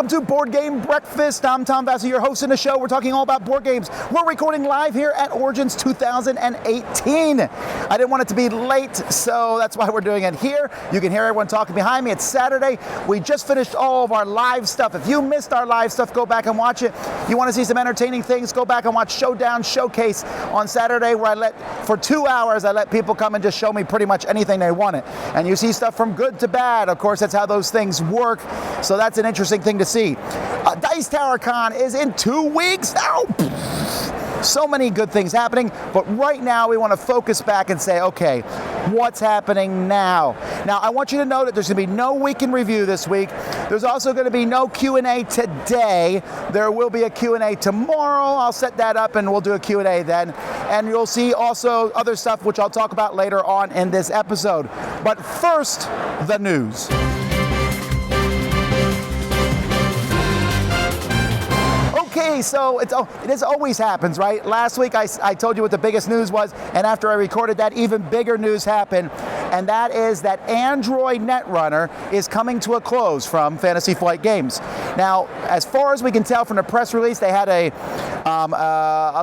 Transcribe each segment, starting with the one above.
welcome to Board Game Breakfast. I'm Tom Vassie, your host in the show. We're talking all about board games. We're recording live here at Origins 2018. I didn't want it to be late, so that's why we're doing it here. You can hear everyone talking behind me. It's Saturday. We just finished all of our live stuff. If you missed our live stuff, go back and watch it. You want to see some entertaining things, go back and watch Showdown Showcase on Saturday, where for 2 hours, I let people come and just show me pretty much anything they wanted. And you see stuff from good to bad. Of course, that's how those things work. So that's an interesting thing to see. Dice Tower Con is in 2 weeks now. So many good things happening, but right now we want to focus back and say, okay, what's happening now? Now, I want you to know that there's going to be no week in review this week. There's also going to be no Q&A today. There will be a Q&A tomorrow. I'll set that up and we'll do a Q&A then. And you'll see also other stuff which I'll talk about later on in this episode. But first, the news. Okay, so it always happens, right? Last week I told you what the biggest news was, and after I recorded that, even bigger news happened, and that is that Android Netrunner is coming to a close from Fantasy Flight Games. Now, as far as we can tell from the press release, they had a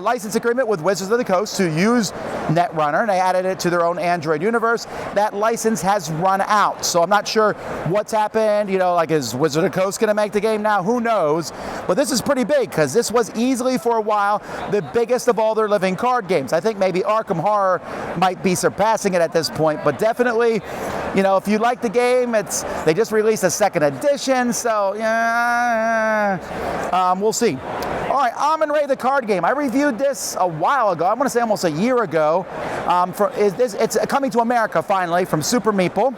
license agreement with Wizards of the Coast to use Netrunner, and they added it to their own Android universe. That license has run out, so I'm not sure what's happened. You know, like, is Wizards of the Coast going to make the game now? Who knows? But this is pretty big, because this was easily for a while the biggest of all their living card games. I think maybe Arkham Horror might be surpassing it at this point, but definitely, you know, if you like the game, they just released a second edition, so yeah, we'll see. All right, Amun-Re the card game. I reviewed this a while ago. I want to say almost a year ago. It's coming to America finally from Super Meeple.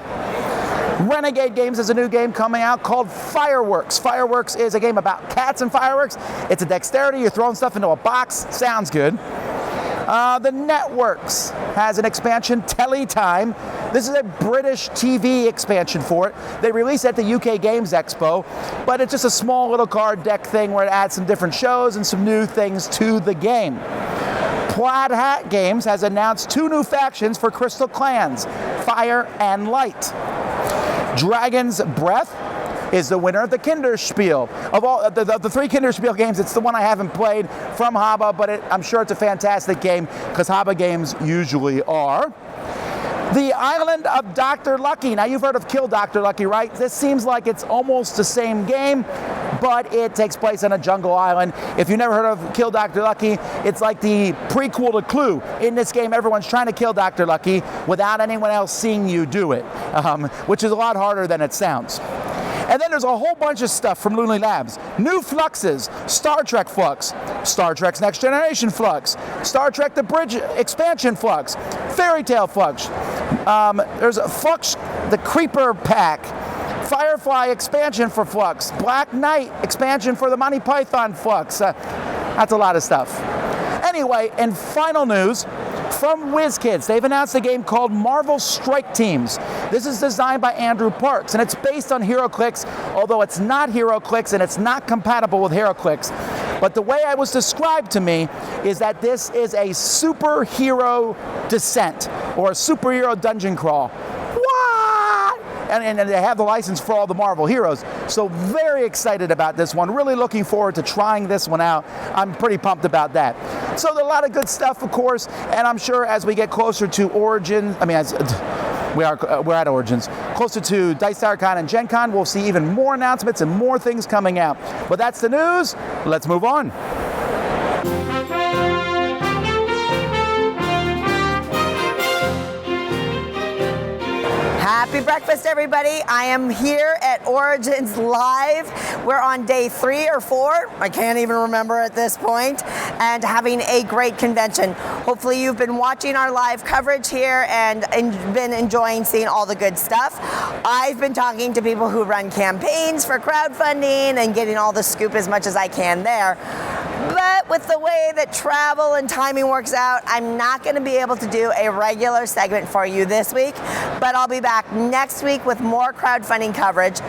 Renegade Games has a new game coming out called Fireworks. Fireworks is a game about cats and fireworks. It's a dexterity. You're throwing stuff into a box. Sounds good. The Networks has an expansion, Teletime. This is a British TV expansion for it. They released it at the UK Games Expo, but it's just a small little card deck thing where it adds some different shows and some new things to the game. Plaid Hat Games has announced 2 new factions for Crystal Clans, Fire and Light. Dragon's Breath is the winner of the Kinderspiel. Of all the 3 Kinderspiel games, it's the one I haven't played from Haba, but I'm sure it's a fantastic game, because Haba games usually are. The Island of Dr. Lucky. Now, you've heard of Kill Dr. Lucky, right? This seems like it's almost the same game, but it takes place on a jungle island. If you've never heard of Kill Dr. Lucky, it's like the prequel to Clue. In this game, everyone's trying to kill Dr. Lucky without anyone else seeing you do it, which is a lot harder than it sounds. And then there's a whole bunch of stuff from Looney Labs. New Fluxes, Star Trek Flux, Star Trek's Next Generation Flux, Star Trek The Bridge Expansion Flux, Fairy Tale Flux. There's a Flux, the Creeper Pack, Firefly expansion for Flux, Black Knight expansion for the Monty Python Flux. That's a lot of stuff. Anyway, in final news, from WizKids, they've announced a game called Marvel Strike Teams. This is designed by Andrew Parks, and it's based on HeroClix, although it's not HeroClix and it's not compatible with HeroClix. But the way it was described to me is that this is a superhero descent, or a superhero dungeon crawl. And they have the license for all the Marvel heroes. So very excited about this one. Really looking forward to trying this one out. I'm pretty pumped about that. So there's a lot of good stuff, of course, and I'm sure as we get closer to Origins, we're at Origins, closer to Dice Tower Con and Gen Con, we'll see even more announcements and more things coming out. But that's the news. Let's move on. Happy breakfast, everybody. I am here at Origins Live. We're on day 3 or 4. I can't even remember at this point, and having a great convention. Hopefully you've been watching our live coverage here and been enjoying seeing all the good stuff. I've been talking to people who run campaigns for crowdfunding and getting all the scoop as much as I can there. But with the way that travel and timing works out, I'm not going to be able to do a regular segment for you this week, but I'll be back next week with more crowdfunding coverage.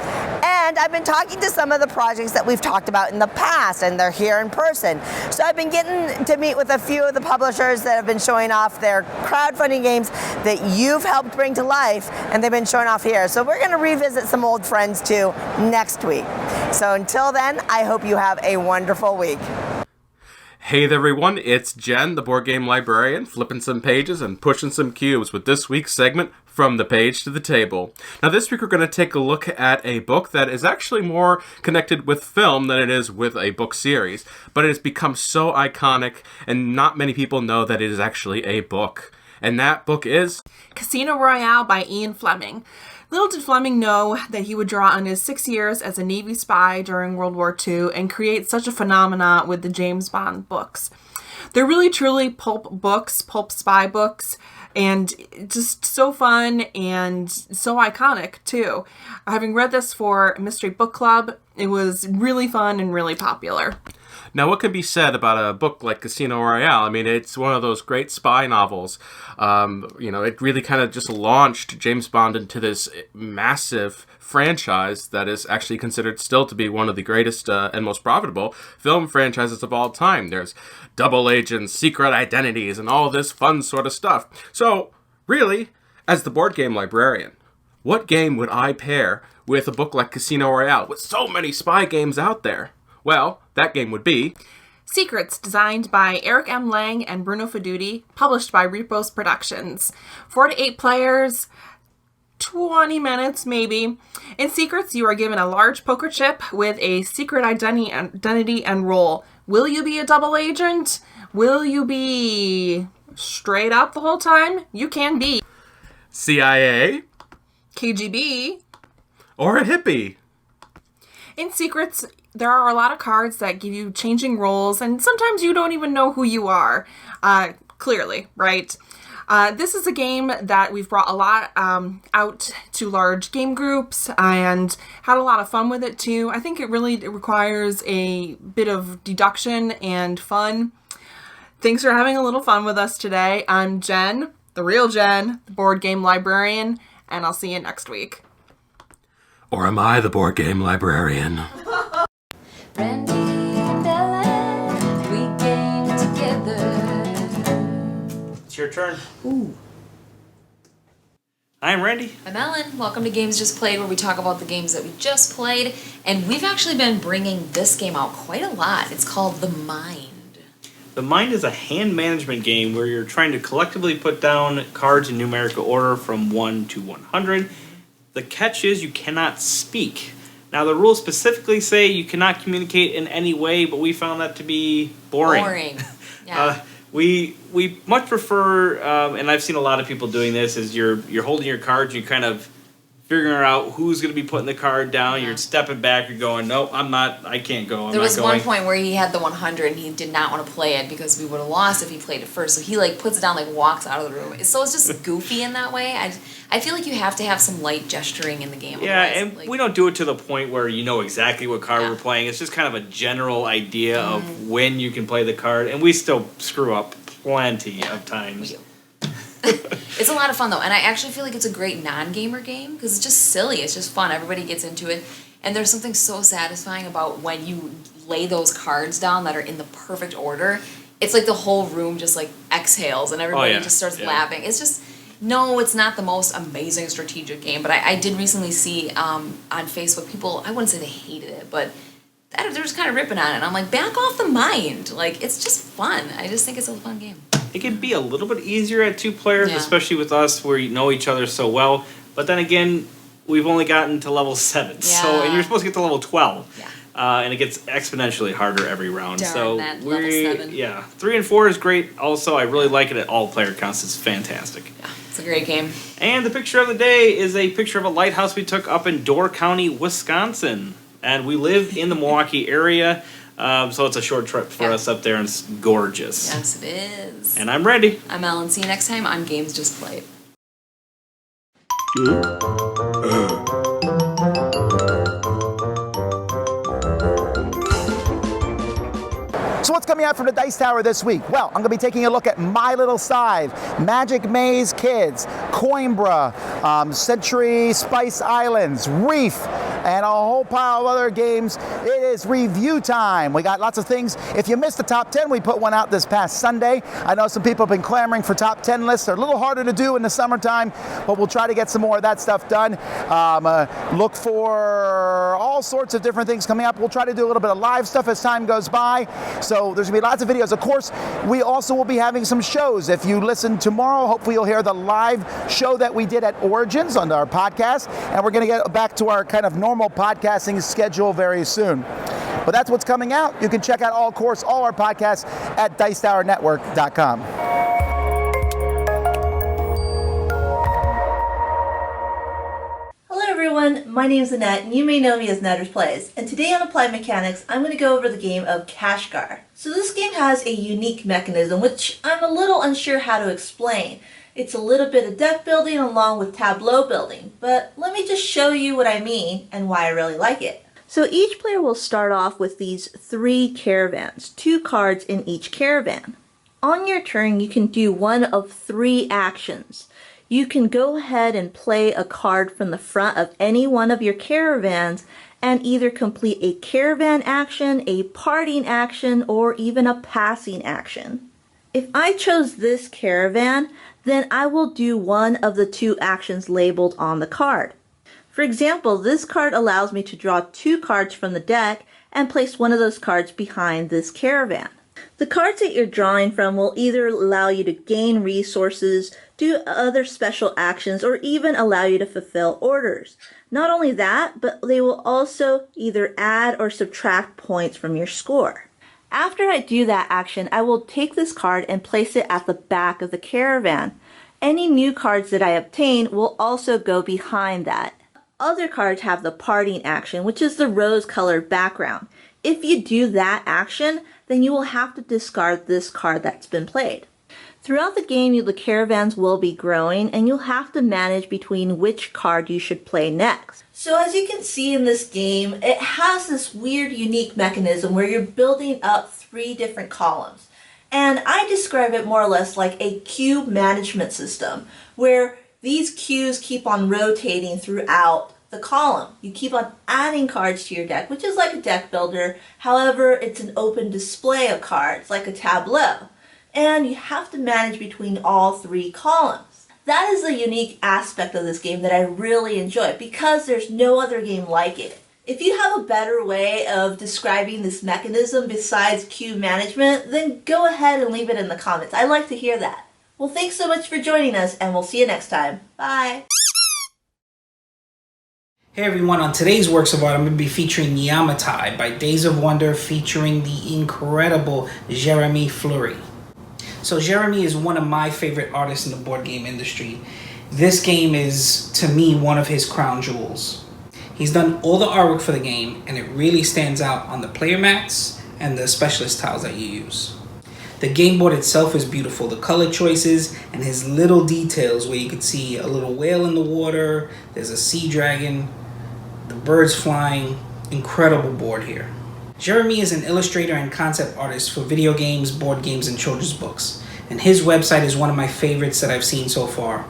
And I've been talking to some of the projects that we've talked about in the past, and they're here in person. So I've been getting to meet with a few of the publishers that have been showing off their crowdfunding games that you've helped bring to life, and they've been showing off here. So we're going to revisit some old friends too next week. So until then, I hope you have a wonderful week. Hey there everyone, it's Jen, the board game librarian, flipping some pages and pushing some cubes with this week's segment, From the Page to the Table. Now this week we're going to take a look at a book that is actually more connected with film than it is with a book series, but it has become so iconic and not many people know that it is actually a book. And that book is Casino Royale by Ian Fleming. Little did Fleming know that he would draw on his 6 years as a Navy spy during World War II and create such a phenomena with the James Bond books. They're really truly pulp books, pulp spy books, and just so fun and so iconic too. Having read this for Mystery Book Club, it was really fun and really popular. Now, what can be said about a book like Casino Royale? I mean, it's one of those great spy novels. It really kind of just launched James Bond into this massive franchise that is actually considered still to be one of the greatest and most profitable film franchises of all time. There's double agents, secret identities, and all this fun sort of stuff. So, really, as the board game librarian, what game would I pair with a book like Casino Royale with so many spy games out there? Well, that game would be Secrets, designed by Eric M. Lang and Bruno Feduti, published by Repos Productions. 4 to 8 players, 20 minutes maybe. In Secrets, you are given a large poker chip with a secret identity and role. Will you be a double agent? Will you be straight up the whole time? You can be CIA, KGB, or a hippie. In Secrets, there are a lot of cards that give you changing roles, and sometimes you don't even know who you are, clearly, right? This is a game that we've brought a lot out to large game groups and had a lot of fun with it too. I think it requires a bit of deduction and fun. Thanks for having a little fun with us today. I'm Jen, the real Jen, the board game librarian, and I'll see you next week. Or am I the board game librarian? Randy and Ellen, we game together. It's your turn. Ooh. I'm Randy. I'm Ellen. Welcome to Games Just Played, where we talk about the games that we just played. And we've actually been bringing this game out quite a lot. It's called The Mind. The Mind is a hand management game where you're trying to collectively put down cards in numerical order from 1 to 100. The catch is you cannot speak. Now, the rules specifically say you cannot communicate in any way, but we found that to be boring. Yeah. We much prefer, and I've seen a lot of people doing this, is you're holding your cards, you kind of figuring out who's going to be putting the card down, you're stepping back, you're going, nope, I can't go, There was one point where he had the 100 and he did not want to play it because we would have lost if he played it first. So he puts it down, walks out of the room. So it's just goofy in that way. I feel like you have to have some light gesturing in the game. Yeah, and we don't do it to the point where you know exactly what card we're playing. It's just kind of a general idea of when you can play the card, and we still screw up plenty of times. It's a lot of fun, though, and I actually feel like it's a great non-gamer game because it's just silly. It's just fun. Everybody gets into it, and there's something so satisfying about when you lay those cards down that are in the perfect order. It's like the whole room just exhales, and everybody just starts laughing. It's just... No, it's not the most amazing strategic game, but I did recently see on Facebook people, I wouldn't say they hated it, but they're just kind of ripping on it. And I'm like, back off The Mind. It's just fun. I just think it's a fun game. It can be a little bit easier at 2 players, especially with us where you know each other so well. But then again, we've only gotten to level 7, and you're supposed to get to level 12. Yeah. And it gets exponentially harder every round. Darn that level 7. Yeah, 3 and 4 is great. Also, I really like it at all player counts. It's fantastic. Yeah, it's a great game. And the picture of the day is a picture of a lighthouse we took up in Door County, Wisconsin. And we live in the Milwaukee area, so it's a short trip for us up there, and it's gorgeous. Yes, it is. And I'm ready. I'm Ellen. See you next time on Games Just Played. So what's coming out from the Dice Tower this week? Well, I'm going to be taking a look at My Little Scythe, Magic Maze Kids, Coimbra, Century Spice Islands, Reef, and a whole pile of other games. It is review time. We got lots of things. If you missed the top 10, we put one out this past Sunday. I know some people have been clamoring for top 10 lists. They're a little harder to do in the summertime, but we'll try to get some more of that stuff done. Look for all sorts of different things coming up. We'll try to do a little bit of live stuff as time goes by. So there's going to be lots of videos. Of course, we also will be having some shows. If you listen tomorrow, hopefully you'll hear the live show that we did at Origins on our podcast. And we're going to get back to our kind of normal podcasting schedule very soon. But that's what's coming out. You can check out all our podcasts at DicetowerNetwork.com. Hello everyone, my name is Annette, and you may know me as Netters Plays. And today on Applied Mechanics, I'm going to go over the game of Kashgar. So this game has a unique mechanism, which I'm a little unsure how to explain. It's a little bit of deck building along with tableau building, but let me just show you what I mean and why I really like it. So each player will start off with these 3 caravans, 2 cards in each caravan. On your turn, you can do one of 3 actions. You can go ahead and play a card from the front of any one of your caravans and either complete a caravan action, a parting action, or even a passing action. If I chose this caravan, then I will do one of the 2 actions labeled on the card. For example, this card allows me to draw 2 cards from the deck and place one of those cards behind this caravan. The cards that you're drawing from will either allow you to gain resources, do other special actions, or even allow you to fulfill orders. Not only that, but they will also either add or subtract points from your score. After I do that action, I will take this card and place it at the back of the caravan. Any new cards that I obtain will also go behind that. Other cards have the parting action, which is the rose-colored background. If you do that action, then you will have to discard this card that's been played. Throughout the game, the caravans will be growing, and you'll have to manage between which card you should play next. So as you can see in this game, it has this weird, unique mechanism where you're building up 3 different columns. And I describe it more or less like a cube management system, where these cubes keep on rotating throughout the column. You keep on adding cards to your deck, which is like a deck builder. However, it's an open display of cards, like a tableau. And you have to manage between all 3 columns. That is the unique aspect of this game that I really enjoy, because there's no other game like it. If you have a better way of describing this mechanism besides cube management, then go ahead and leave it in the comments. I'd like to hear that. Well, thanks so much for joining us, and we'll see you next time. Bye! Hey everyone, on today's Works of Art, I'm going to be featuring Yamatai by Days of Wonder, featuring the incredible Jeremy Fleury. So Jeremy is one of my favorite artists in the board game industry. This game is, to me, one of his crown jewels. He's done all the artwork for the game, and it really stands out on the player mats and the specialist tiles that you use. The game board itself is beautiful. The color choices and his little details where you can see a little whale in the water, there's a sea dragon, the birds flying. Incredible board here. Jeremy is an illustrator and concept artist for video games, board games, and children's books. And his website is one of my favorites that I've seen so far.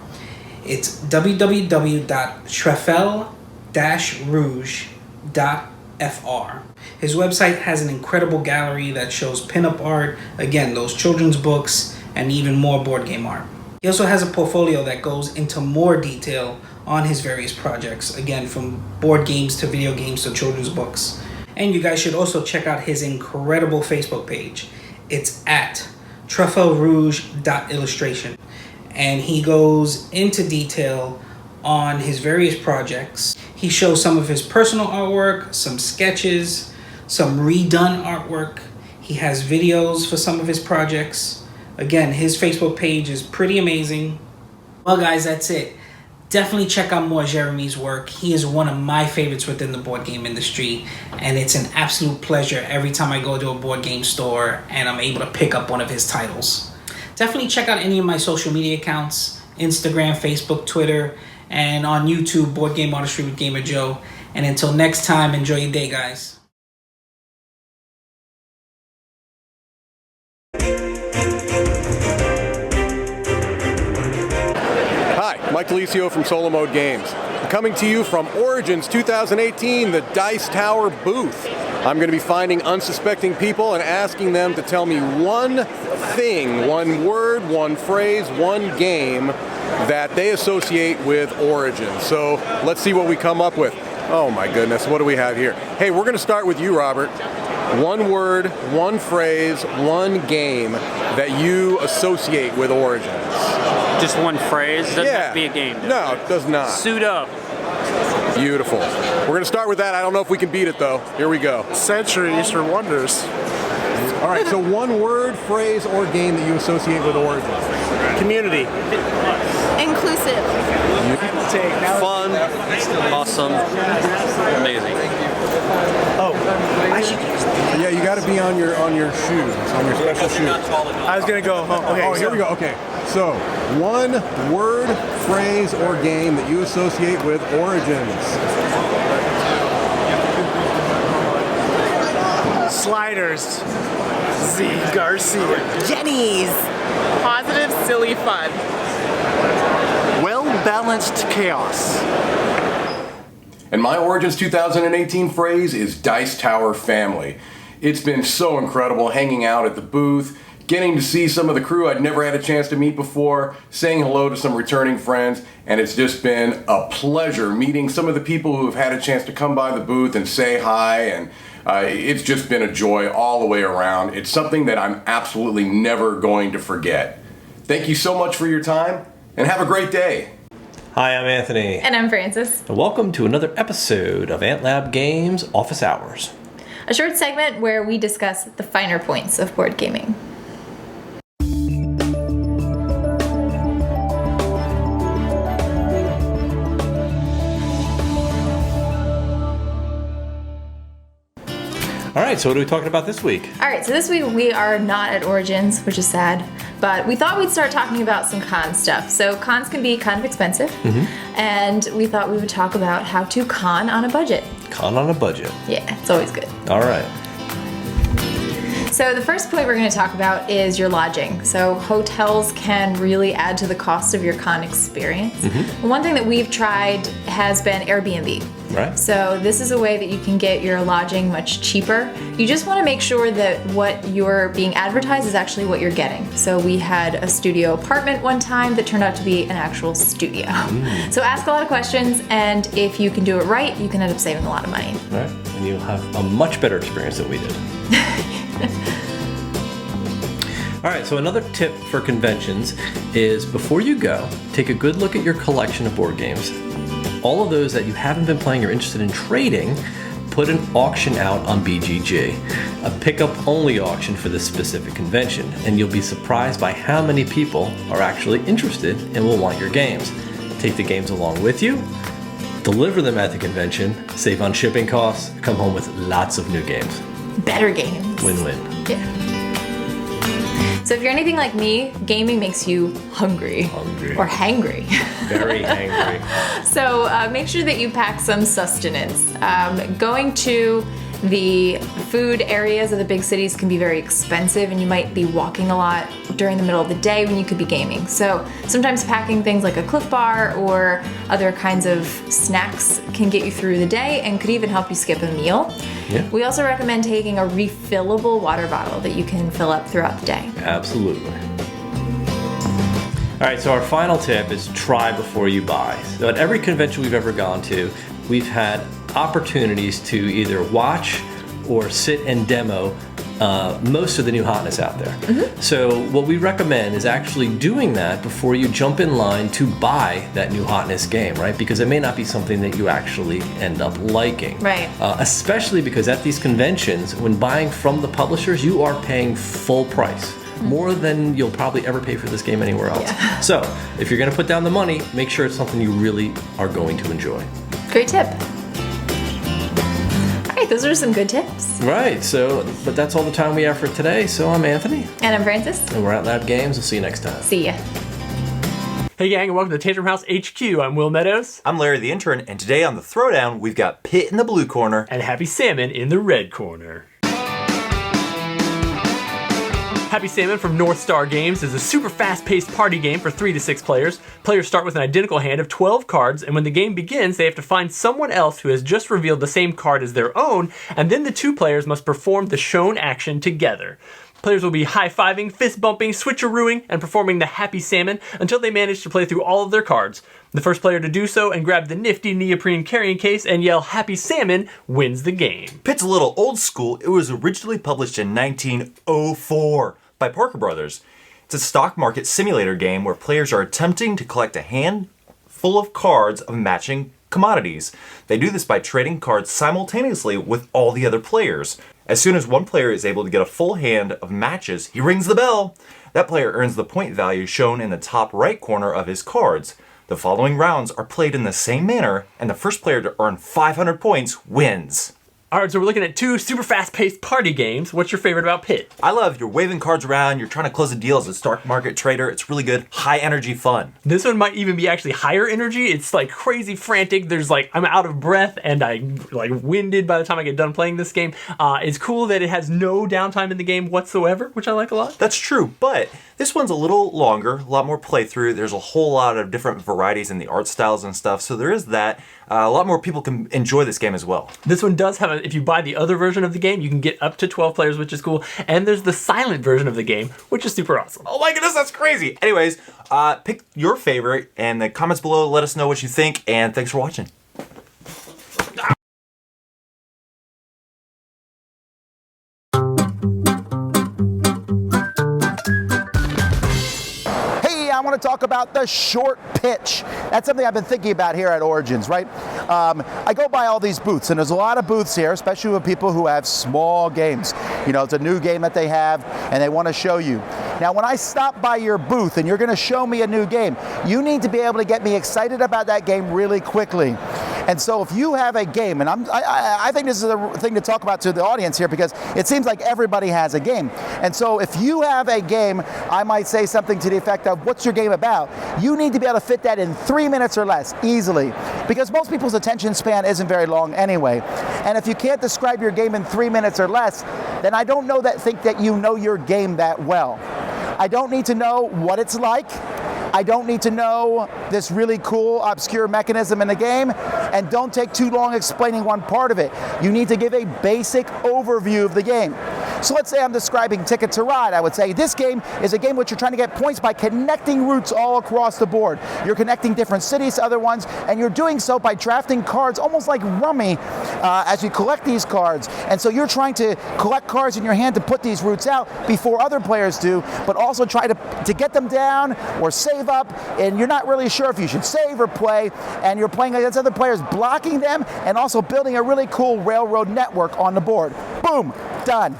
It's www.treffel-rouge.fr. His website has an incredible gallery that shows pinup art, again, those children's books, and even more board game art. He also has a portfolio that goes into more detail on his various projects, again, from board games to video games to children's books. And you guys should also check out his incredible Facebook page. It's at treffelrouge.illustration. And he goes into detail on his various projects. He shows some of his personal artwork, some sketches, some redone artwork. He has videos for some of his projects. Again, his Facebook page is pretty amazing. Well guys, that's it. Definitely check out more Jeremy's work. He is one of my favorites within the board game industry, and it's an absolute pleasure every time I go to a board game store and I'm able to pick up one of his titles. Definitely check out any of my social media accounts, Instagram, Facebook, Twitter, and on YouTube, Board Game Artistry with Gamer Joe. And until next time, enjoy your day, guys. Hi, Mike Delisio from Solo Mode Games. coming to you from Origins 2018, the Dice Tower booth. I'm going to be finding unsuspecting people and asking them to tell me one thing, one word, one phrase, one game that they associate with Origins. So let's see what we come up with. Oh my goodness, what do we have here? Hey, we're going to start with you, Robert. One word, one phrase, one game that you associate with Origins. Just one phrase? Doesn't have to be a game. No, it does not. Suit up. Beautiful. We're going to start with that. I don't know if we can beat it, though. Here we go. Centuries for wonders. All right, so one word, phrase, or game that you associate with Origins. Community. Inclusive. Fun. Awesome. Amazing. Oh, yeah, you got to be on your shoes, on your special shoes. I was gonna go home. Okay. Oh, here we go. Okay. So, one word, phrase, or game that you associate with Origins. Sliders. Z. Garcia. Jenny's. Positive, silly fun. Well-balanced chaos. And my Origins 2018 phrase is Dice Tower family. It's been so incredible hanging out at the booth, getting to see some of the crew I'd never had a chance to meet before, saying hello to some returning friends, and it's just been a pleasure meeting some of the people who have had a chance to come by the booth and say hi, and it's just been a joy all the way around. It's something that I'm absolutely never going to forget. Thank you so much for your time, and have a great day. Hi, I'm Anthony. And I'm Francis. And welcome to another episode of AntLab Games Office Hours. A short segment where we discuss the finer points of board gaming. All right, so what are we talking about this week? All right, so this week we are not at Origins, which is sad, but we thought we'd start talking about some con stuff. So cons can be kind of expensive, and we thought we would talk about how to con on a budget. Con on a budget. Yeah, it's always good. All right. So the first point we're going to talk about is your lodging. So hotels can really add to the cost of your con experience. One thing that we've tried has been Airbnb. Right. So this is a way that you can get your lodging much cheaper. You just want to make sure that what you're being advertised is actually what you're getting. So we had a studio apartment one time that turned out to be an actual studio. So ask a lot of questions, and if you can do it right, you can end up saving a lot of money. Right. And you'll have a much better experience than we did. All right, so another tip for conventions is before you go, take a good look at your collection of board games. All of those that you haven't been playing or interested in trading, put an auction out on BGG, a pickup-only auction for this specific convention, and you'll be surprised by how many people are actually interested and will want your games. Take the games along with you, deliver them at the convention, save on shipping costs, come home with lots of new games. Better games. Win-win. Yeah. So if you're anything like me, gaming makes you hungry. Or hangry. Very hangry. So make sure that you pack some sustenance. Going to the food areas of the big cities can be very expensive, and you might be walking a lot during the middle of the day when you could be gaming. So sometimes packing things like a Cliff Bar or other kinds of snacks can get you through the day and could even help you skip a meal. Yeah. We also recommend taking a refillable water bottle that you can fill up throughout the day. Absolutely. All right, so our final tip is try before you buy. So at every convention we've ever gone to, we've had opportunities to either watch or sit and demo most of the new hotness out there. So what we recommend is actually doing that before you jump in line to buy that new hotness game, right? Because it may not be something that you actually end up liking. Right. Especially because at these conventions, when buying from the publishers, you are paying full price. More than you'll probably ever pay for this game anywhere else. Yeah. So if you're going to put down the money, make sure it's something you really are going to enjoy. Great tip. All right, those are some good tips. Right, so, but that's all the time we have for today. So I'm Anthony. And I'm Francis. And we're at Lab Games. We'll see you next time. See ya. Hey gang, and welcome to Tantrum House HQ. I'm Will Meadows. I'm Larry the Intern, and today on the Throwdown, we've got Pitt in the blue corner. And Happy Salmon in the red corner. Happy Salmon from North Star Games is a super fast-paced party game for 3 to 6 players. Players start with an identical hand of 12 cards, and when the game begins, they have to find someone else who has just revealed the same card as their own, and then the 2 players must perform the shown action together. Players will be high-fiving, fist-bumping, switcherooing, and performing the Happy Salmon until they manage to play through all of their cards. The first player to do so and grab the nifty neoprene carrying case and yell Happy Salmon wins the game. Pitt's a little old school. It was originally published in 1904 by Parker Brothers. It's a stock market simulator game where players are attempting to collect a hand full of cards of matching commodities. They do this by trading cards simultaneously with all the other players. As soon as one player is able to get a full hand of matches, he rings the bell. That player earns the point value shown in the top right corner of his cards. The following rounds are played in the same manner, and the first player to earn 500 points wins. Alright, so we're looking at 2 super fast-paced party games. What's your favorite about Pit? I love you're waving cards around, you're trying to close a deal as a stock market trader. It's really good, high energy fun. This one might even be actually higher energy. It's like crazy frantic. There's like, I'm out of breath and I'm like winded by the time I get done playing this game. It's cool that it has no downtime in the game whatsoever, which I like a lot. That's true, but this one's a little longer, a lot more playthrough. There's a whole lot of different varieties in the art styles and stuff, so there is that. A lot more people can enjoy this game as well. This one does have if you buy the other version of the game, you can get up to 12 players, which is cool. And there's the silent version of the game, which is super awesome. Oh my goodness, that's crazy. Anyways, pick your favorite in the comments below. Let us know what you think, and thanks for watching. I want to talk about the short pitch. That's something I've been thinking about here at Origins, right? I go by all these booths, and there's a lot of booths here, especially with people who have small games. You know, it's a new game that they have, and they want to show you. Now, when I stop by your booth and you're going to show me a new game, you need to be able to get me excited about that game really quickly. And so if you have a game, and I think this is a thing to talk about to the audience here because it seems like everybody has a game. And so if you have a game, I might say something to the effect of, what's your game about? You need to be able to fit that in 3 minutes or less, easily. Because most people's attention span isn't very long anyway. And if you can't describe your game in 3 minutes or less, then I don't think that you know your game that well. I don't need to know what it's like. I don't need to know this really cool, obscure mechanism in the game, and don't take too long explaining one part of it. You need to give a basic overview of the game. So let's say I'm describing Ticket to Ride. I would say this game is a game which you're trying to get points by connecting routes all across the board. You're connecting different cities to other ones, and you're doing so by drafting cards almost like rummy as you collect these cards. And so you're trying to collect cards in your hand to put these routes out before other players do, but also try to get them down or save up, and you're not really sure if you should save or play, and you're playing against other players, blocking them, and also building a really cool railroad network on the board. Boom, done.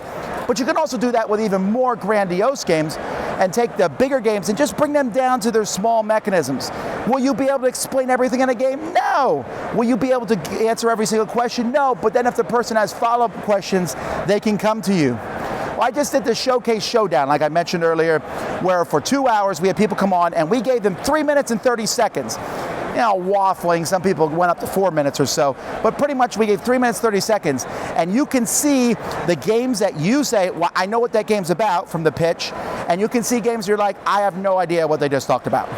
But you can also do that with even more grandiose games and take the bigger games and just bring them down to their small mechanisms. Will you be able to explain everything in a game? No. Will you be able to answer every single question? No. But then if the person has follow-up questions, they can come to you. Well, I just did the Showcase Showdown, like I mentioned earlier, where for 2 hours we had people come on and we gave them 3 minutes and 30 seconds. You know, waffling, some people went up to 4 minutes or so, but pretty much we gave 3 minutes, 30 seconds, and you can see the games that you say, well, I know what that game's about from the pitch, and you can see games you're like, I have no idea what they just talked about.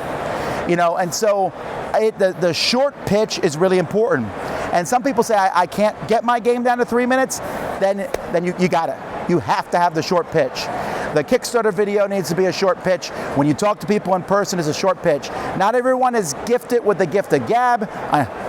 You know, and so the short pitch is really important. And some people say, I can't get my game down to 3 minutes, then you got it. You have to have the short pitch. The Kickstarter video needs to be a short pitch. When you talk to people in person, it's a short pitch. Not everyone is gifted with the gift of gab,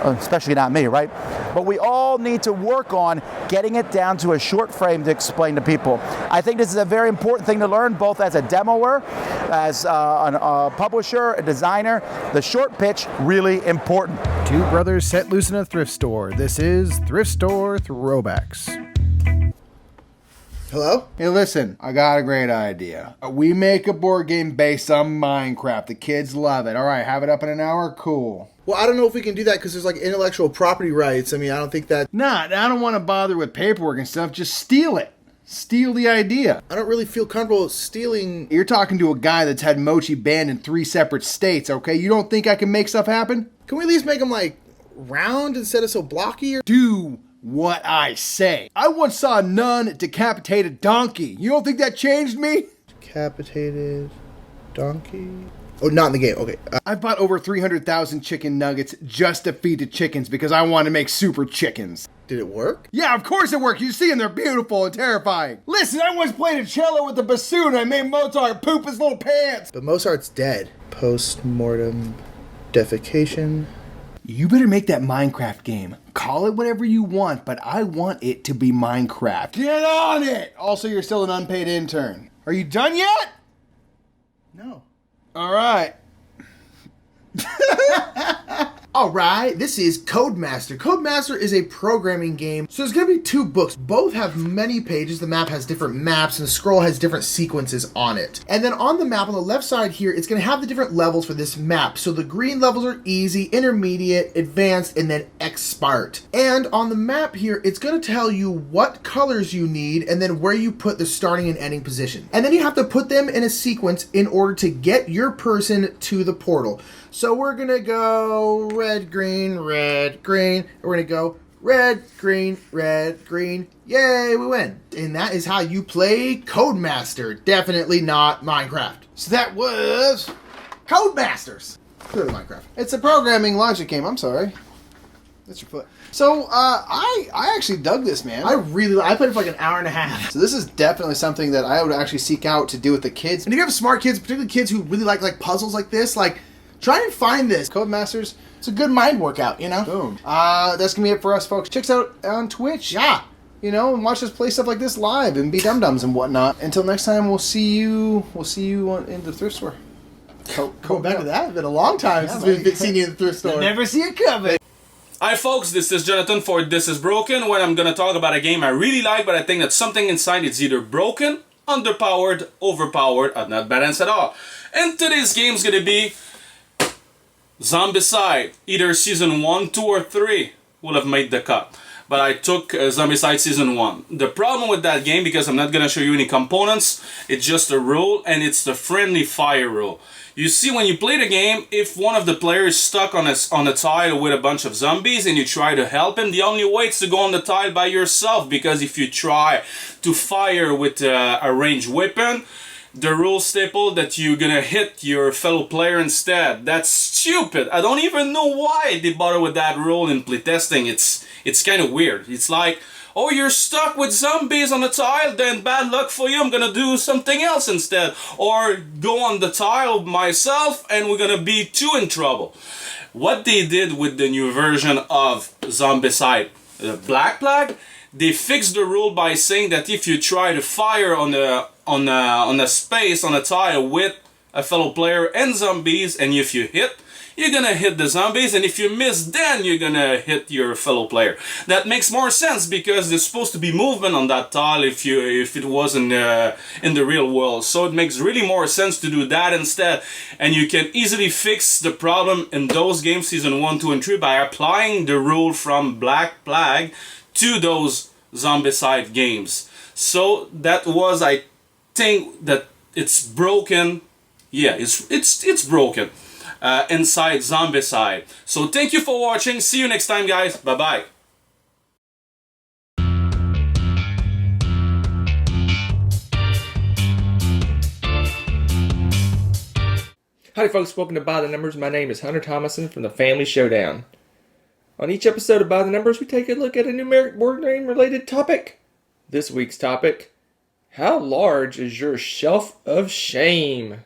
especially not me, right? But we all need to work on getting it down to a short frame to explain to people. I think this is a very important thing to learn, both as a demoer, as a publisher, a designer. The short pitch, really important. Two brothers set loose in a thrift store. This is Thrift Store Throwbacks. Hello? Hey, listen, I got a great idea. We make a board game based on Minecraft. The kids love it. All right, have it up in an hour? Cool. Well, I don't know if we can do that because there's like intellectual property rights. I mean, I don't think that... Nah, I don't want to bother with paperwork and stuff. Just steal it. Steal the idea. I don't really feel comfortable stealing... You're talking to a guy that's had Mochi banned in 3 separate states, okay? You don't think I can make stuff happen? Can we at least make them like round instead of so blocky? Or... Do what I say. I once saw a nun decapitate a donkey. You don't think that changed me? Decapitated donkey. Oh, not in the game. Okay. I've bought over 300,000 chicken nuggets just to feed the chickens because I want to make super chickens. Did it work? Yeah, of course it worked. You see them, they're beautiful and terrifying. Listen, I once played a cello with the bassoon. I made Mozart poop his little pants. But Mozart's dead. Post-mortem defecation. You better make that Minecraft game. Call it whatever you want, but I want it to be Minecraft. Get on it! Also, you're still an unpaid intern. Are you done yet? No. All right. All right, this is Codemaster. Codemaster is a programming game. So there's going to be 2 books. Both have many pages. The map has different maps, and the scroll has different sequences on it. And then on the map, on the left side here, it's going to have the different levels for this map. So the green levels are easy, intermediate, advanced, and then expert. And on the map here, it's going to tell you what colors you need, and then where you put the starting and ending position. And then you have to put them in a sequence in order to get your person to the portal. So we're going to go red, green, and we're going to go red, green, yay, we win. And that is how you play Codemaster, definitely not Minecraft. So that was Codemasters. Clearly Minecraft. It's a programming logic game. I'm sorry. That's your foot. So, I actually dug this, man. I played it for like an hour and a half. So this is definitely something that I would actually seek out to do with the kids. And if you have smart kids, particularly kids who really like puzzles like this, like, try and find this. Codemasters, it's a good mind workout, you know? Boom. That's going to be it for us, folks. Check us out on Twitch. Yeah. You know, and watch us play stuff like this live and be dum-dums and whatnot. Until next time, we'll see you in the thrift store. Going back to that, it's been a long time since we've seen you in the thrift store. Never see it coming. Hi folks, this is Jonathan for This Is Broken, where I'm gonna talk about a game I really like, but I think that something inside is either broken, underpowered, overpowered, or not balanced at all. And today's game's gonna be Zombicide. Either Season 1, 2, or 3 will have made the cut. But I took Zombicide Season 1. The problem with that game, because I'm not gonna show you any components, it's just a rule, and it's the friendly fire rule. You see, when you play the game, if one of the players is stuck on a tile with a bunch of zombies and you try to help him, the only way is to go on the tile by yourself, because if you try to fire with a ranged weapon, the rule staple that you're gonna hit your fellow player instead. That's stupid. I don't even know why they bother with that rule in playtesting. It's kind of weird. It's like, oh, you're stuck with zombies on the tile, then bad luck for you, I'm gonna do something else instead. Or go on the tile myself and we're gonna be two in trouble. What they did with the new version of Zombicide Black Plague, they fixed the rule by saying that if you try to fire on a space on a tile with a fellow player and zombies, and if you hit, you're gonna hit the zombies, and if you miss, then you're gonna hit your fellow player. That makes more sense because there's supposed to be movement on that tile if it was in the real world. So it makes really more sense to do that instead, and you can easily fix the problem in those games, Season 1, 2, and 3, by applying the rule from Black Plague to those Zombicide games. So that was, I think that it's broken. Yeah, it's broken. Inside Zombicide. So thank you for watching. See you next time, guys. Bye bye. Howdy folks, welcome to By the Numbers. My name is Hunter Thomason from the Family Showdown. On each episode of By the Numbers, we take a look at a numeric board game related topic. This week's topic: how large is your shelf of shame?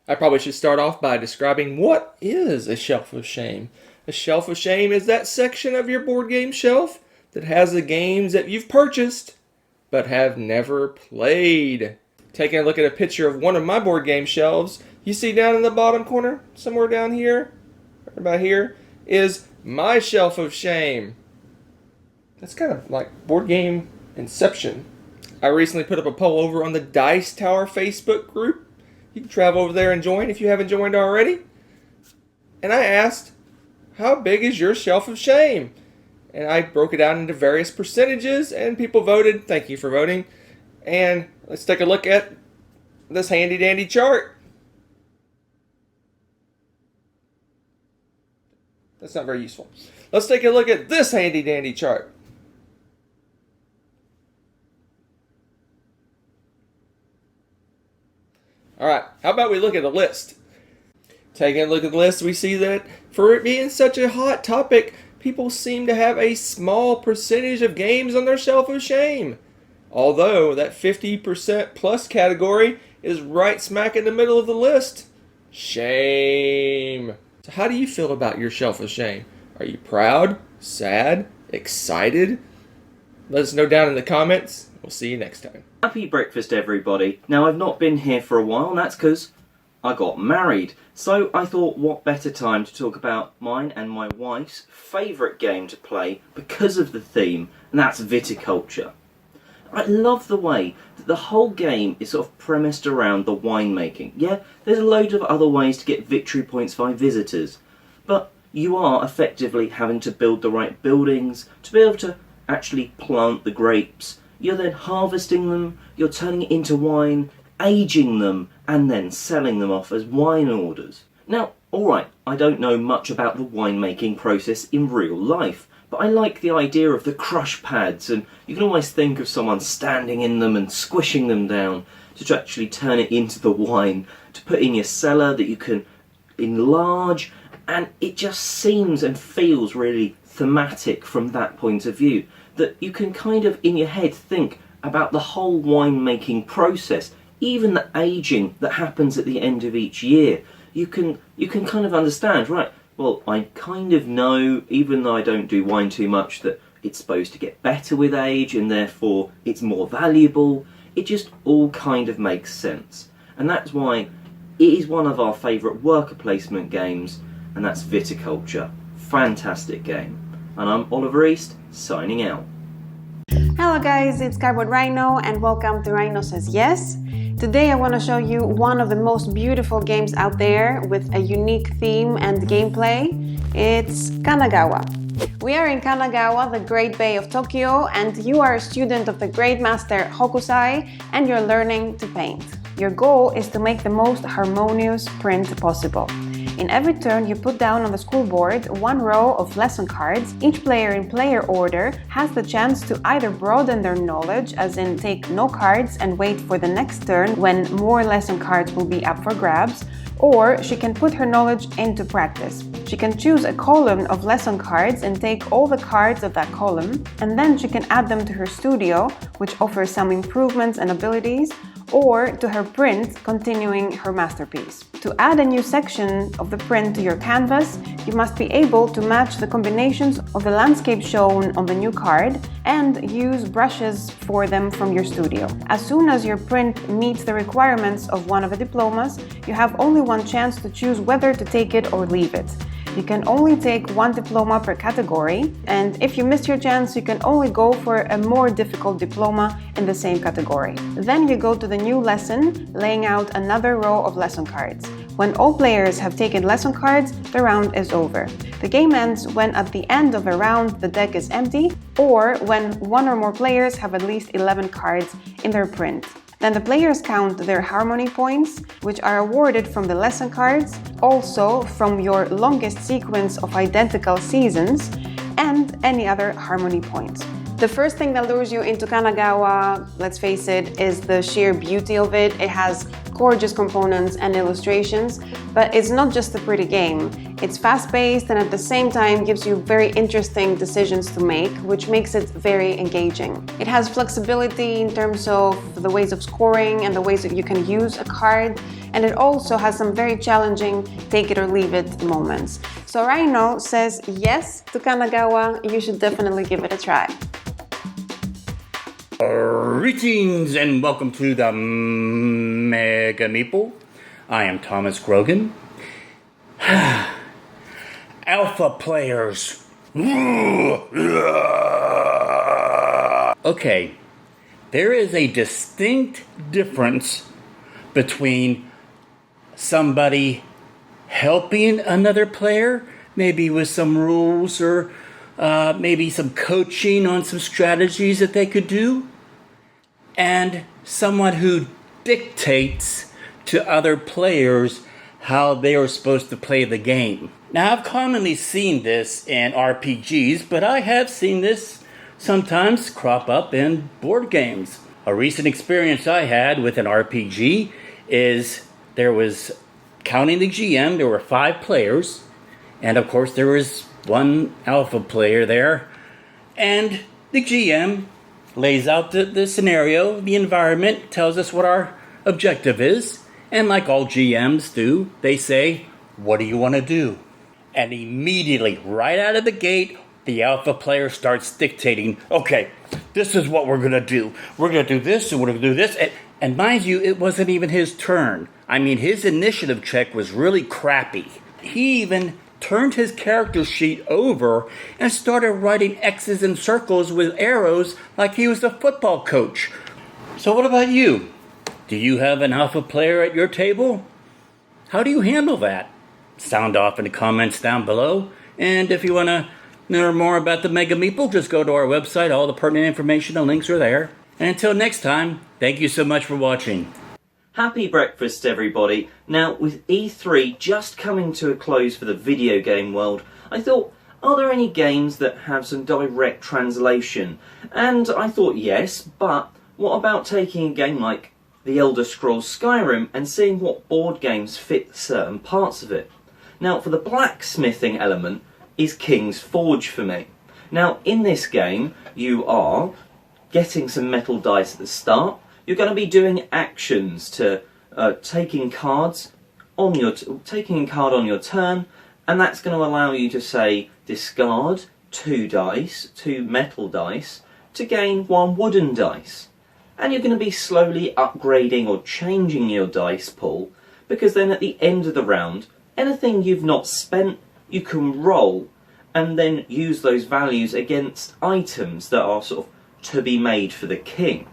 I probably should start off by describing what is a shelf of shame. A shelf of shame is that section of your board game shelf that has the games that you've purchased but have never played. Taking a look at a picture of one of my board game shelves, you see down in the bottom corner, somewhere down here, right about here, is my shelf of shame. That's kind of like board game inception. I recently put up a poll over on the Dice Tower Facebook group. You can travel over there and join if you haven't joined already. And I asked, how big is your shelf of shame? And I broke it out into various percentages, and people voted. Thank you for voting. And let's take a look at this handy dandy chart. That's not very useful. Let's take a look at this handy dandy chart. How about we look at the list? Taking a look at the list, we see that for it being such a hot topic, people seem to have a small percentage of games on their shelf of shame. Although that 50% plus category is right smack in the middle of the list. Shame. So how do you feel about your shelf of shame? Are you proud, sad, excited? Let us know down in the comments. We'll see you next time. Happy breakfast, everybody. Now, I've not been here for a while, and that's because I got married. So I thought, what better time to talk about mine and my wife's favourite game to play because of the theme, and that's viticulture. I love the way that the whole game is sort of premised around the winemaking. Yeah, there's a load of other ways to get victory points by visitors, but you are effectively having to build the right buildings to be able to actually plant the grapes. You're then harvesting them, you're turning it into wine, aging them, and then selling them off as wine orders. Now, alright, I don't know much about the winemaking process in real life, but I like the idea of the crush pads, and you can always think of someone standing in them and squishing them down to actually turn it into the wine to put in your cellar that you can enlarge, and it just seems and feels really thematic from that point of view, that you can kind of in your head think about the whole winemaking process, even the aging that happens at the end of each year. You can kind of understand, right, well, I kind of know, even though I don't do wine too much, that it's supposed to get better with age and therefore it's more valuable. It just all kind of makes sense. And that's why it is one of our favourite worker placement games, and that's Viticulture. Fantastic game. And I'm Oliver East, signing out. Hello guys, it's Cardboard Rhino and welcome to Rhino Says Yes. Today I want to show you one of the most beautiful games out there with a unique theme and gameplay. It's Kanagawa. We are in Kanagawa, the Great Bay of Tokyo, and you are a student of the Great Master Hokusai and you're learning to paint. Your goal is to make the most harmonious print possible. In every turn, you put down on the school board one row of lesson cards. Each player in player order has the chance to either broaden their knowledge, as in take no cards and wait for the next turn when more lesson cards will be up for grabs, or she can put her knowledge into practice. She can choose a column of lesson cards and take all the cards of that column, and then she can add them to her studio, which offers some improvements and abilities, or to her print, continuing her masterpiece. To add a new section of the print to your canvas, you must be able to match the combinations of the landscape shown on the new card and use brushes for them from your studio. As soon as your print meets the requirements of one of the diplomas, you have only one chance to choose whether to take it or leave it. You can only take one diploma per category, and if you miss your chance, you can only go for a more difficult diploma in the same category. Then you go to the new lesson, laying out another row of lesson cards. When all players have taken lesson cards, the round is over. The game ends when at the end of a round the deck is empty, or when one or more players have at least 11 cards in their print. Then the players count their harmony points, which are awarded from the lesson cards, also from your longest sequence of identical seasons, and any other harmony points. The first thing that lures you into Kanagawa, let's face it, is the sheer beauty of it. It has gorgeous components and illustrations, but it's not just a pretty game. It's fast-paced and at the same time gives you very interesting decisions to make, which makes it very engaging. It has flexibility in terms of the ways of scoring and the ways that you can use a card, and it also has some very challenging take it or leave it moments. So Rhino says yes to Kanagawa. You should definitely give it a try. Greetings and welcome to the Mega Meeple. I am Thomas Grogan. Alpha players. Okay, there is a distinct difference between somebody helping another player, maybe with some rules or maybe some coaching on some strategies that they could do, and someone who dictates to other players how they are supposed to play the game. Now, I've commonly seen this in RPGs, but I have seen this sometimes crop up in board games. A recent experience I had with an RPG is there was, counting the GM, there were 5 players. And of course, there was one alpha player there. And the GM lays out the scenario, the environment, tells us what our objective is. And like all GMs do, they say, what do you want to do? And immediately, right out of the gate, the alpha player starts dictating, okay, this is what we're going to do. We're going to do this, and we're going to do this. And mind you, it wasn't even his turn. I mean, his initiative check was really crappy. He even turned his character sheet over and started writing X's and circles with arrows like he was a football coach. So what about you? Do you have an alpha player at your table? How do you handle that? Sound off in the comments down below. And if you want to learn more about the Mega Meeple, just go to our website. All the pertinent information and links are there. And until next time, thank you so much for watching. Happy breakfast, everybody. Now, with E3 just coming to a close for the video game world, I thought, are there any games that have some direct translation? And I thought yes, but what about taking a game like The Elder Scrolls Skyrim and seeing what board games fit certain parts of it? Now, for the blacksmithing element is King's Forge for me. Now, in this game, you are getting some metal dice at the start. You're going to be doing actions to taking cards on your taking a card on your turn, and that's going to allow you to say discard 2 dice, 2 metal dice, to gain 1 wooden dice. And you're going to be slowly upgrading or changing your dice pool, because then at the end of the round, anything you've not spent, you can roll and then use those values against items that are sort of to be made for the king.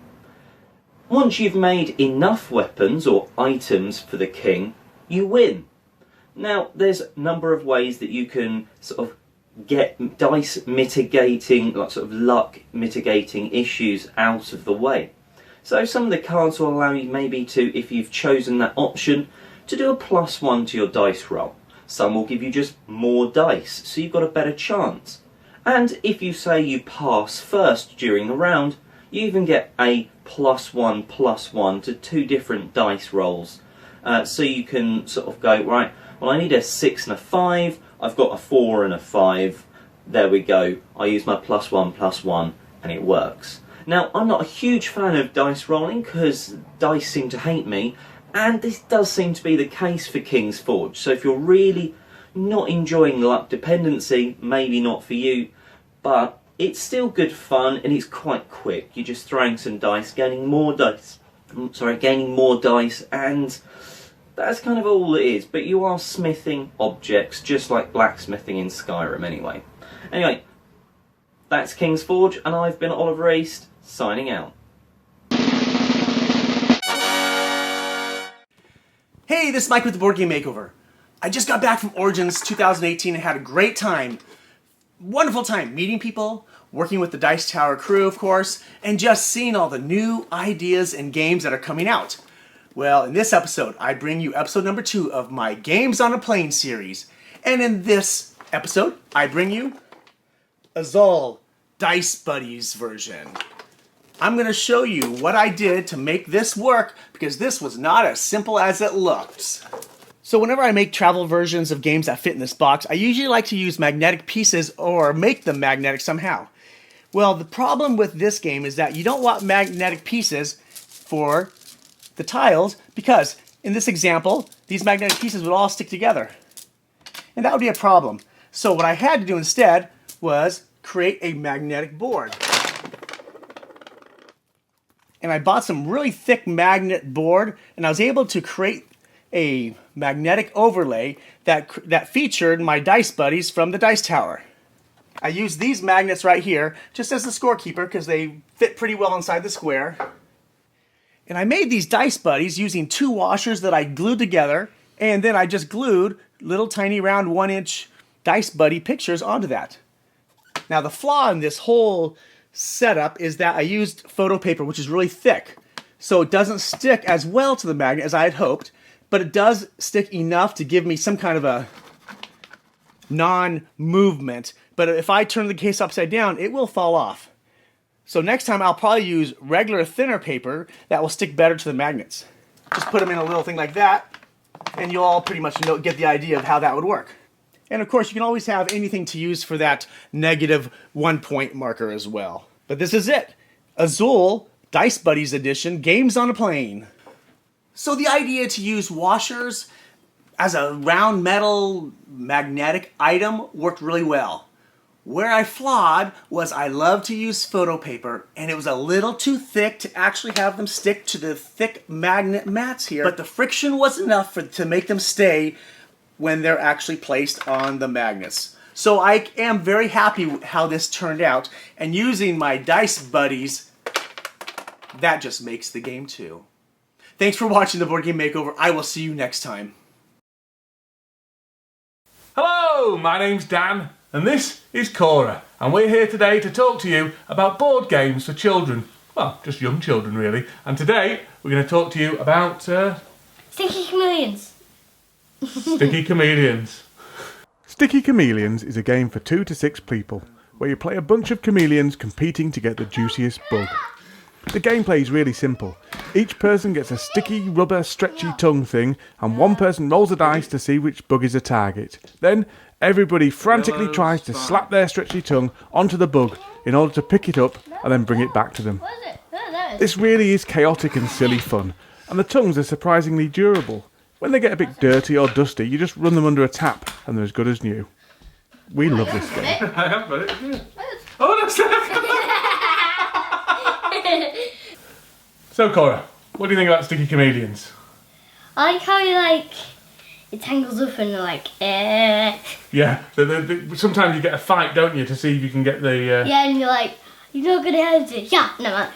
Once you've made enough weapons or items for the king, you win. Now, there's a number of ways that you can sort of get dice mitigating, like sort of luck mitigating issues out of the way. So some of the cards will allow you maybe to, if you've chosen that option, to do a +1 to your dice roll. Some will give you just more dice, so you've got a better chance. And if you say you pass first during the round, you even get a +1/+1 to 2 different dice rolls. So you can sort of go, right, well I need a 6 and a 5, I've got a 4 and a 5, there we go, I use my +1/+1 and it works. Now, I'm not a huge fan of dice rolling because dice seem to hate me, and this does seem to be the case for King's Forge. So if you're really not enjoying luck dependency, maybe not for you, but it's still good fun and it's quite quick. You're just throwing some dice, gaining more dice, and that's kind of all it is. But you are smithing objects, just like blacksmithing in Skyrim anyway. Anyway, that's King's Forge, and I've been Oliver East, signing out. Hey, this is Mike with the Board Game Makeover. I just got back from Origins 2018 and had a great time. Wonderful time meeting people, working with the Dice Tower crew, of course, and just seeing all the new ideas and games that are coming out. Well, in this episode, I bring you episode number 2 of my Games on a Plane series. And in this episode, I bring you Azul Dice Buddies version. I'm going to show you what I did to make this work, because this was not as simple as it looked. So whenever I make travel versions of games that fit in this box, I usually like to use magnetic pieces or make them magnetic somehow. Well, the problem with this game is that you don't want magnetic pieces for the tiles, because in this example, these magnetic pieces would all stick together. And that would be a problem. So what I had to do instead was create a magnetic board. And I bought some really thick magnet board, and I was able to create a magnetic overlay that featured my dice buddies from the Dice Tower. I used these magnets right here just as a scorekeeper because they fit pretty well inside the square. And I made these dice buddies using 2 washers that I glued together, and then I just glued little tiny round 1-inch dice buddy pictures onto that. Now the flaw in this whole setup is that I used photo paper, which is really thick, so it doesn't stick as well to the magnet as I had hoped, but it does stick enough to give me some kind of a non-movement. But if I turn the case upside down, it will fall off. So next time I'll probably use regular thinner paper that will stick better to the magnets. Just put them in a little thing like that, and you'll all pretty much get the idea of how that would work. And of course, you can always have anything to use for that -1 point marker as well. But this is it. Azul Dice Buddies Edition, Games on a Plane. So the idea to use washers as a round metal magnetic item worked really well. Where I flawed was I love to use photo paper, and it was a little too thick to actually have them stick to the thick magnet mats here, but the friction was enough to make them stay when they're actually placed on the magnets. So I am very happy how this turned out, and using my Dice Buddies, that just makes the game too. Thanks for watching the Board Game Makeover. I will see you next time. Hello, my name's Dan, and this is Cora, and we're here today to talk to you about board games for children. Well, just young children really. And today we're going to talk to you about Sticky Chameleons. Sticky Chameleons. Sticky Chameleons is a game for 2 to 6 people, where you play a bunch of chameleons competing to get the juiciest bug. The gameplay is really simple. Each person gets a sticky, rubber, stretchy tongue thing, and one person rolls a dice to see which bug is a target. Then, everybody frantically tries to slap their stretchy tongue onto the bug in order to pick it up and then bring it back to them. This really is chaotic and silly fun, and the tongues are surprisingly durable. When they get a bit dirty or dusty, you just run them under a tap, and they're as good as new. We love this game. I have got it. Yeah. Oh, that's So, Cora, what do you think about Sticky Chameleons? I like how it tangles up and Yeah, sometimes you get a fight, don't you, to see if you can get the... Yeah, and you're like, you're not gonna have it. Yeah, no.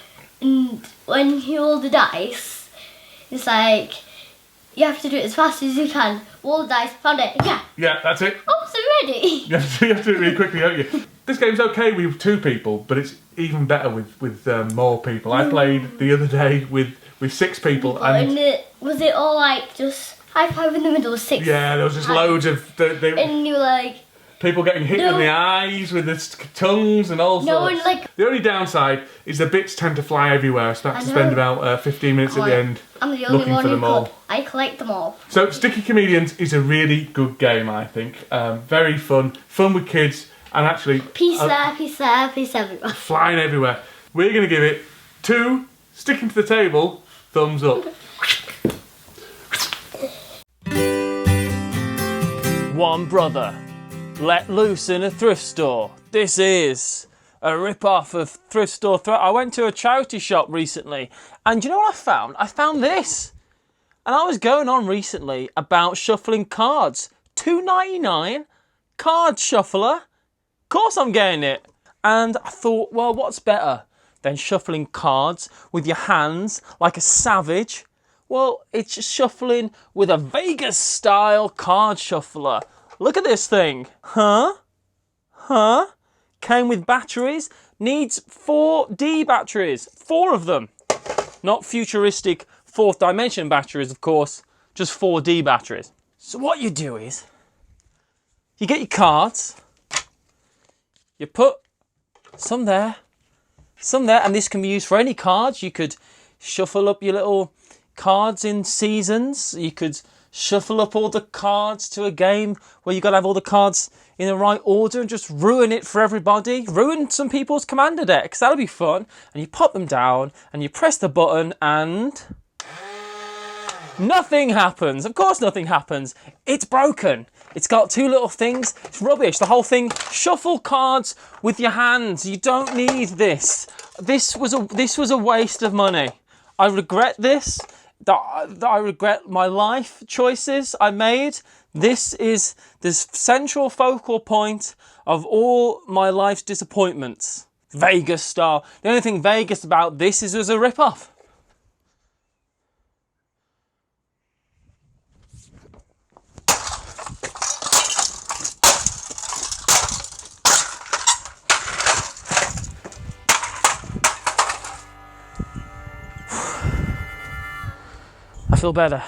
And when you roll the dice, it's like, you have to do it as fast as you can. Roll the dice, found it, yeah. Yeah, that's it. Oh, so ready. You have to do it really quickly, don't you? This game's okay with 2 people, but it's even better with more people. I played the other day with 6 people. And was it all just high five in the middle of 6? Yeah, there was just loads of... and you were like... People getting hit in the eyes with the tongues and all sorts. And The only downside is the bits tend to fly everywhere, so I have to spend about 15 minutes at the end I'm the only looking one for them all. I collect them all. So Sticky Chameleons is a really good game, I think. Very fun with kids, and actually... Piece there, piece there, piece everywhere. Flying everywhere. We're going to give it 2 sticking to the table thumbs up. One brother let loose in a thrift store. This is a rip-off of thrift store. I went to a charity shop recently, and you know what I found? I found this. And I was going on recently about shuffling cards. $2.99 card shuffler. Of course I'm getting it. And I thought, well, what's better than shuffling cards with your hands like a savage? Well, it's just shuffling with a Vegas-style card shuffler. Look at this thing. Huh? Came with batteries. Needs 4D batteries. 4 of them. Not futuristic 4th dimension batteries, of course. Just 4D batteries. So what you do is, you get your cards. You put some there, and this can be used for any cards. You could shuffle up your little cards in seasons. You could shuffle up all the cards to a game where you got to have all the cards in the right order and just ruin it for everybody. Ruin some people's commander decks. That'll be fun. And you pop them down and you press the button and nothing happens. Of course nothing happens. It's broken. It's got 2 little things. It's rubbish. The whole thing. Shuffle cards with your hands. You don't need this. This was a waste of money. I regret this. I regret my life choices I made. This is the central focal point of all my life's disappointments. Vegas style. The only thing Vegas about this is it was a rip-off. I feel better.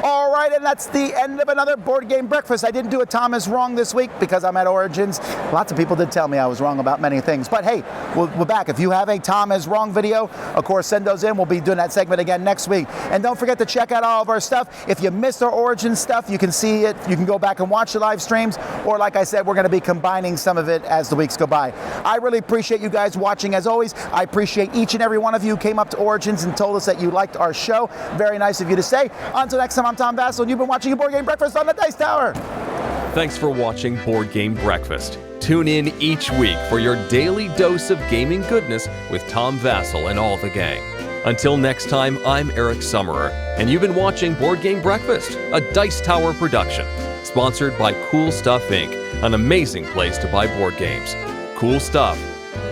All right, And that's the end of another Board Game Breakfast. I didn't do a Tom is Wrong this week because I'm at Origins. Lots of people did tell me I was wrong about many things. But hey, we're back. If you have a Tom is Wrong video, of course, send those in. We'll be doing that segment again next week. And don't forget to check out all of our stuff. If you missed our Origins stuff, you can see it. You can go back and watch the live streams. Or like I said, we're going to be combining some of it as the weeks go by. I really appreciate you guys watching as always. I appreciate each and every one of you who came up to Origins and told us that you liked our show. Very nice of you to say. Until next time, I'm Tom Vassell, and you've been watching a Board Game Breakfast on the Dice Tower. Thanks for watching Board Game Breakfast. Tune in each week for your daily dose of gaming goodness with Tom Vassell and all the gang. Until next time, I'm Eric Summerer, and you've been watching Board Game Breakfast, a Dice Tower production, sponsored by Cool Stuff Inc., an amazing place to buy board games. Cool stuff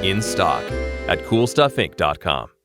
in stock at CoolStuffInc.com.